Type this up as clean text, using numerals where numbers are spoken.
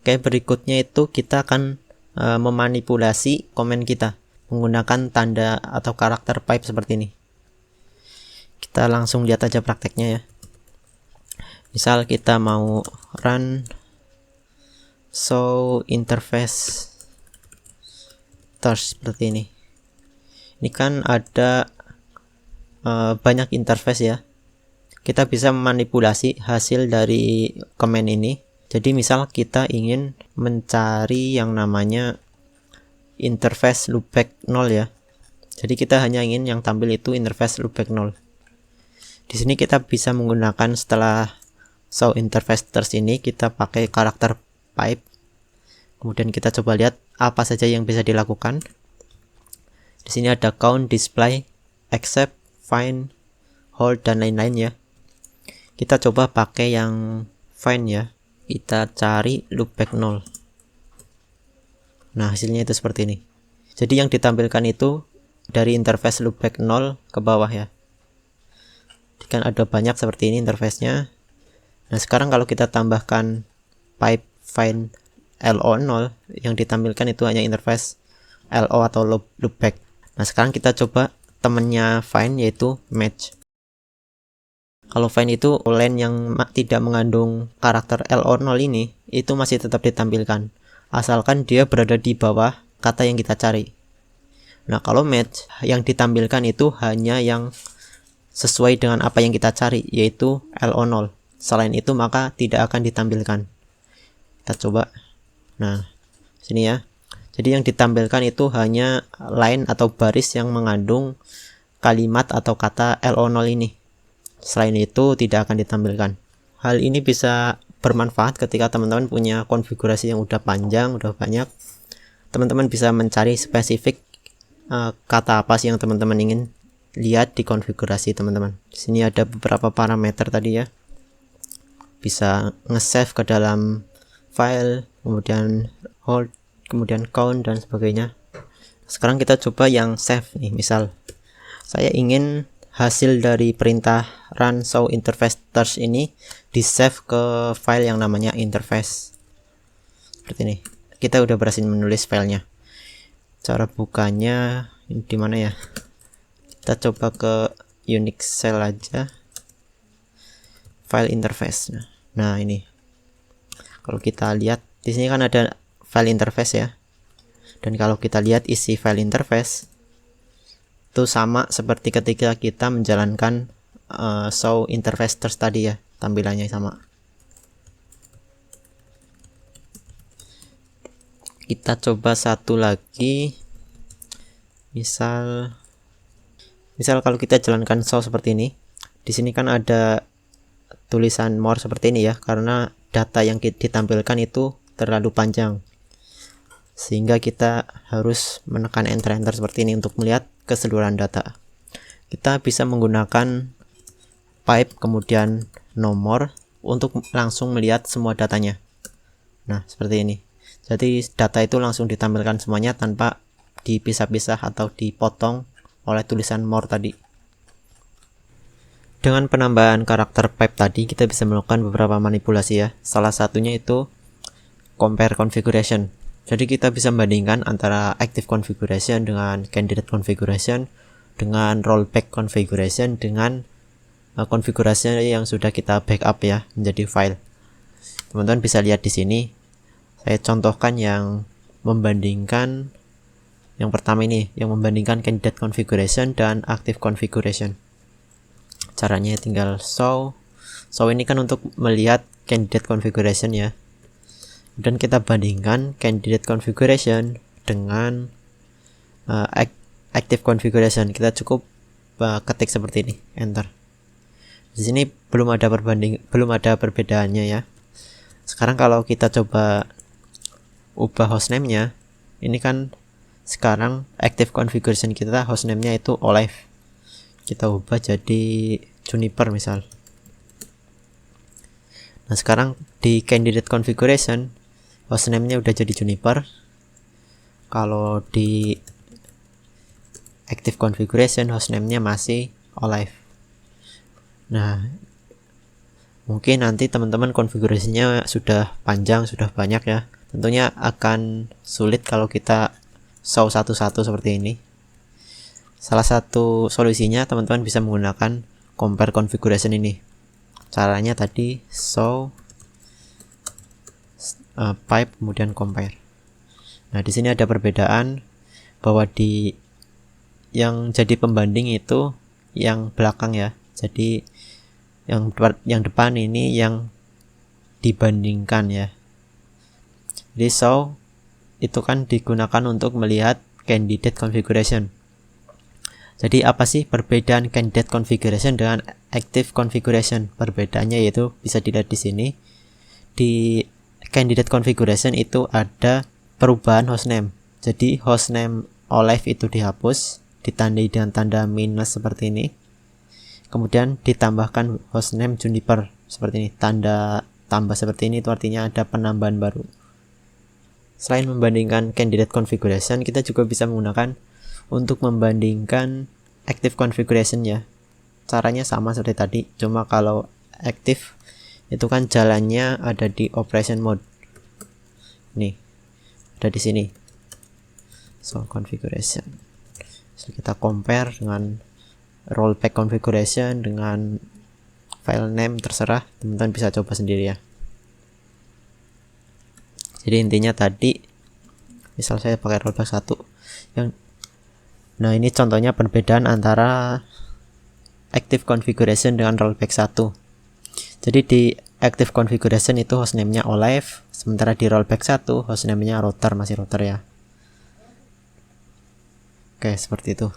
Oke, berikutnya itu kita akan memanipulasi komen kita menggunakan tanda atau karakter pipe seperti ini. Kita langsung lihat aja prakteknya ya. Misal kita mau run show interface seperti ini. Ini kan ada banyak interface ya. Kita bisa memanipulasi hasil dari komen ini. Jadi misal kita ingin mencari yang namanya interface loopback 0 ya. Jadi kita hanya ingin yang tampil itu interface loopback 0. Di sini kita bisa menggunakan setelah show interface ini kita pakai karakter pipe. Kemudian kita coba lihat apa saja yang bisa dilakukan. Di sini ada count, display, accept, find, hold dan lain-lain ya. Kita coba pakai yang find ya. Kita cari loopback 0. Nah, hasilnya itu seperti ini. Jadi yang ditampilkan itu dari interface loopback 0 ke bawah ya. Kan ada banyak seperti ini interface-nya. Nah, sekarang kalau kita tambahkan pipe find LO0, yang ditampilkan itu hanya interface LO atau loopback. Nah, sekarang kita coba temennya find yaitu match. Kalau find itu line yang tidak mengandung karakter LO0 ini, itu masih tetap ditampilkan, asalkan dia berada di bawah kata yang kita cari. Nah, kalau match yang ditampilkan itu hanya yang sesuai dengan apa yang kita cari, yaitu LO0. Selain itu maka tidak akan ditampilkan. Kita coba. Nah, sini ya. Jadi yang ditampilkan itu hanya line atau baris yang mengandung kalimat atau kata LO0 ini. Selain itu tidak akan ditampilkan. Hal ini bisa bermanfaat ketika teman-teman punya konfigurasi yang udah panjang, udah banyak. Teman-teman bisa mencari spesifik kata apa sih yang teman-teman ingin lihat di konfigurasi teman-teman. Di sini ada beberapa parameter tadi ya. Bisa nge-save ke dalam file, kemudian hold, kemudian count dan sebagainya. Sekarang kita coba yang save nih. Misal saya ingin hasil dari perintah run show interface ini di save ke file yang namanya interface. Seperti ini. Kita udah berhasil menulis filenya. Cara bukanya di mana ya? Kita coba ke Unix shell aja. File interface. Nah, ini. Kalau kita lihat di sini kan ada file interface ya. Dan kalau kita lihat isi file interface itu sama seperti ketika kita menjalankan show interface tadi ya, tampilannya sama. Kita coba satu lagi. Misal kalau kita jalankan show seperti ini, di sini kan ada tulisan more seperti ini ya, karena data yang ditampilkan itu terlalu panjang, sehingga kita harus menekan enter seperti ini untuk melihat keseluruhan data. Kita bisa menggunakan pipe kemudian no more untuk langsung melihat semua datanya. Nah, seperti ini. Jadi data itu langsung ditampilkan semuanya tanpa dipisah-pisah atau dipotong oleh tulisan more tadi. Dengan penambahan karakter pipe tadi kita bisa melakukan beberapa manipulasi ya. Salah satunya itu compare configuration. Jadi kita bisa membandingkan antara active configuration dengan candidate configuration dengan rollback configuration dengan konfigurasi yang sudah kita backup ya menjadi file. Teman-teman bisa lihat di sini. Saya contohkan yang membandingkan yang pertama ini, yang membandingkan candidate configuration dan active configuration. Caranya tinggal show ini kan untuk melihat candidate configuration ya. Dan kita bandingkan candidate configuration dengan active configuration. Kita cukup ketik seperti ini, enter. Di sini belum ada perbedaannya ya. Sekarang kalau kita coba ubah hostname-nya, ini kan sekarang active configuration kita hostname-nya itu Olive. Kita ubah jadi Juniper misal. Nah, sekarang di candidate configuration hostname-nya udah jadi Juniper. Kalau di active configuration hostname-nya masih Olive. Nah, mungkin nanti teman-teman konfigurasinya sudah panjang, sudah banyak ya. Tentunya akan sulit kalau kita show satu-satu seperti ini. Salah satu solusinya teman-teman bisa menggunakan compare configuration ini. Caranya tadi show pipe kemudian compare. Nah, di sini ada perbedaan bahwa di yang jadi pembanding itu yang belakang ya. Jadi yang depan ini yang dibandingkan ya. Jadi show itu kan digunakan untuk melihat candidate configuration. Jadi apa sih perbedaan candidate configuration dengan active configuration? Perbedaannya yaitu bisa dilihat di sini. Di candidate configuration itu ada perubahan hostname. Jadi hostname Olive itu dihapus, ditandai dengan tanda minus seperti ini. Kemudian ditambahkan hostname Juniper seperti ini. Tanda tambah seperti ini itu artinya ada penambahan baru. Selain membandingkan candidate configuration, kita juga bisa menggunakan untuk membandingkan active configuration ya. Caranya sama seperti tadi, cuma kalau active itu kan jalannya ada di operation mode. Nih, ada di sini. So configuration. So, kita compare dengan rollback configuration dengan file name, terserah, teman-teman bisa coba sendiri ya. Jadi intinya tadi misal saya pakai rollback 1 yang nah ini contohnya perbedaan antara active configuration dengan rollback 1. Jadi di active configuration itu hostname-nya Olive, sementara di rollback 1 hostname-nya router, masih router ya. Oke, seperti itu.